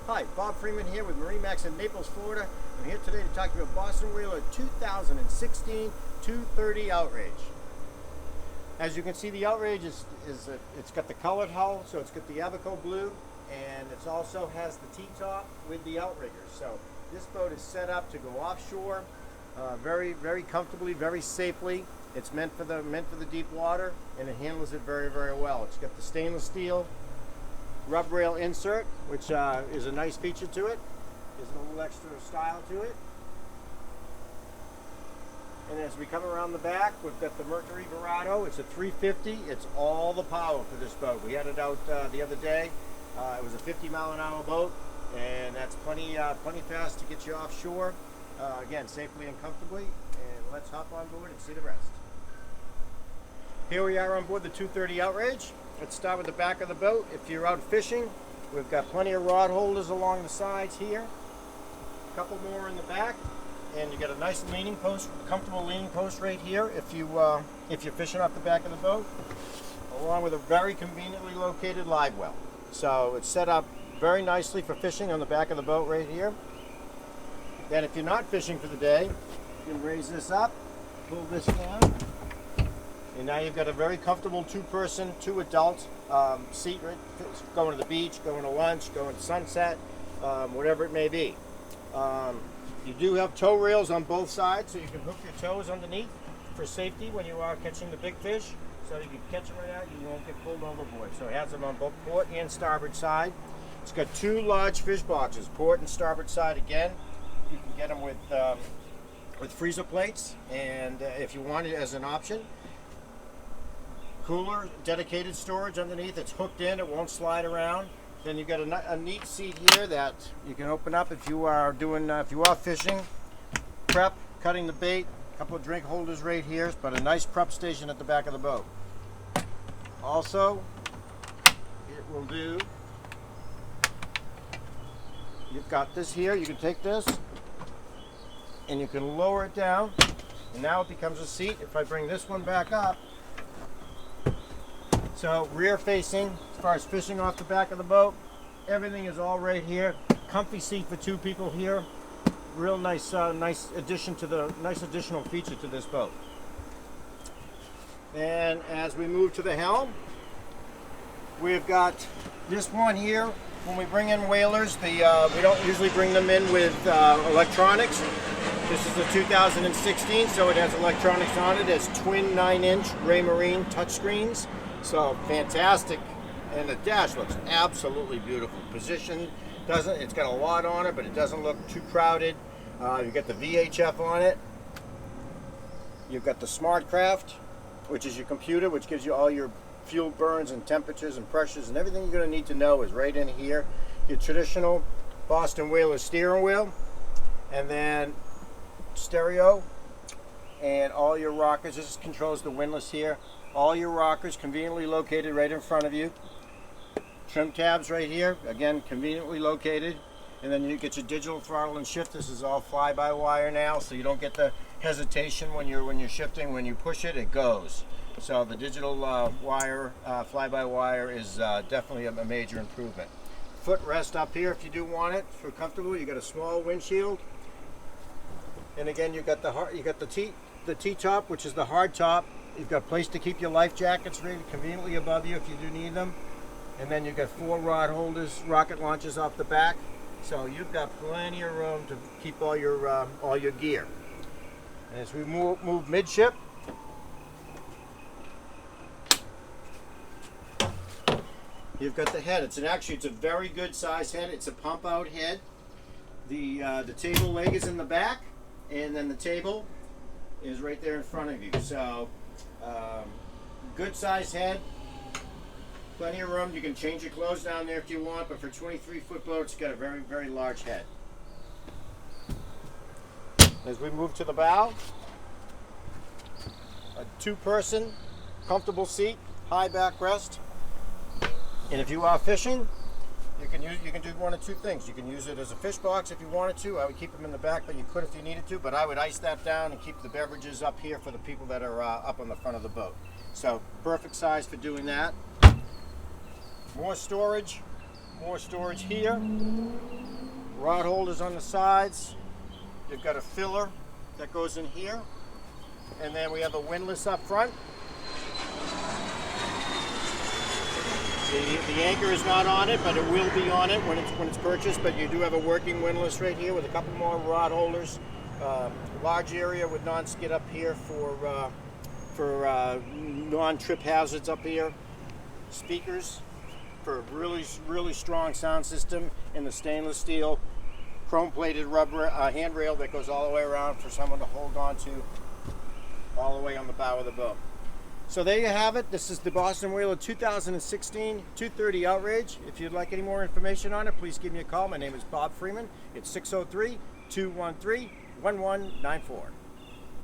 Hi, Bob Freeman here with MarineMax in Naples, Florida. I'm here today to talk to you about Boston Whaler 2016 230 Outrage. As you can see, the Outrage it's got the colored hull, so it's got the Abaco blue, and it also has the T-top with the outriggers. So this boat is set up to go offshore very, very comfortably, very safely. It's meant for the deep water, and it handles it very, very well. It's got the stainless steel rub rail insert, which is a nice feature to it. There's a little extra style to it. And as we come around the back, we've got the Mercury Verado. It's a 350. It's all the power for this boat. We had it out the other day. It was a 50-mile-an-hour boat, and that's plenty fast to get you offshore. Again, safely and comfortably. And let's hop on board and see the rest. Here we are on board the 230 Outrage. Let's start with the back of the boat. If you're out fishing, we've got plenty of rod holders along the sides here. A couple more in the back, and you got a nice leaning post, comfortable leaning post right here if you're fishing off the back of the boat, along with a very conveniently located live well. So it's set up very nicely for fishing on the back of the boat right here. Then if you're not fishing for the day, you can raise this up, pull this down, and now you've got a very comfortable two-person, two-adult seat, right? Going to the beach, going to lunch, going to sunset, whatever it may be. You do have tow rails on both sides, so you can hook your toes underneath for safety when you are catching the big fish. So you can catch them right out, you won't get pulled overboard. So it has them on both port and starboard side. It's got two large fish boxes, port and starboard side again. You can get them with freezer plates, and if you want it as an option. Cooler, dedicated storage underneath. It's hooked in, it won't slide around. Then you've got a neat seat here that you can open up if you are fishing, prep, cutting the bait. A couple of drink holders right here, but a nice prep station at the back of the boat. Also, it will do. You've got this here. You can take this and you can lower it down, and now it becomes a seat. If I bring this one back up. So rear facing, as far as fishing off the back of the boat, everything is all right here. Comfy seat for two people here. Real nice, nice additional feature to this boat. And as we move to the helm, we've got this one here. When we bring in whalers, we don't usually bring them in with electronics. This is the 2016, so it has electronics on it. It's twin 9-inch Raymarine touchscreens. So fantastic, and the dash looks absolutely beautiful. Position it's got a lot on it, but it doesn't look too crowded. You've got the VHF on it. You've got the SmartCraft, which is your computer, which gives you all your fuel burns and temperatures and pressures and everything you're going to need to know is right in here. Your traditional Boston Whaler steering wheel, and then stereo, and all your rockers. This controls the windlass here. All your rockers conveniently located right in front of you. Trim tabs right here, again conveniently located. And then you get your digital throttle and shift. This is all fly-by-wire now, so you don't get the hesitation when you're shifting. When you push it, it goes. So the digital wire, fly-by-wire is definitely a major improvement. Footrest up here if you do want it for comfortable. You got a small windshield, and again you got the T-top, which is the hard top. You've got a place to keep your life jackets really conveniently above you if you do need them. And then you've got 4 rod holders, rocket launchers off the back. So you've got plenty of room to keep all your gear. And as we move midship, you've got the head. It's a very good size head. It's a pump out head. The table leg is in the back, and then the table is right there in front of you. So good size head, plenty of room. You can change your clothes down there if you want, but for 23-foot boat, it's got a very, very large head. As we move to the bow, a two-person comfortable seat, high backrest. And if you are fishing, you can do one of two things. You can use it as a fish box if you wanted to. I would keep them in the back, but you could if you needed to. But I would ice that down and keep the beverages up here for the people that are up on the front of the boat. So perfect size for doing that. More storage, More storage here. Rod holders on the sides. You've got a filler that goes in here. And then we have a windlass up front. The anchor is not on it, but it will be on it when it's purchased. But you do have a working windlass right here with a couple more rod holders. Large area with non-skid up here for non-trip hazards up here. Speakers for a really strong sound system in the stainless steel chrome-plated rubber handrail that goes all the way around for someone to hold on to all the way on the bow of the boat. So there you have it. This is the Boston Whaler 2016 230 Outrage. If you'd like any more information on it, please give me a call. My name is Bob Freeman. It's 603-213-1194.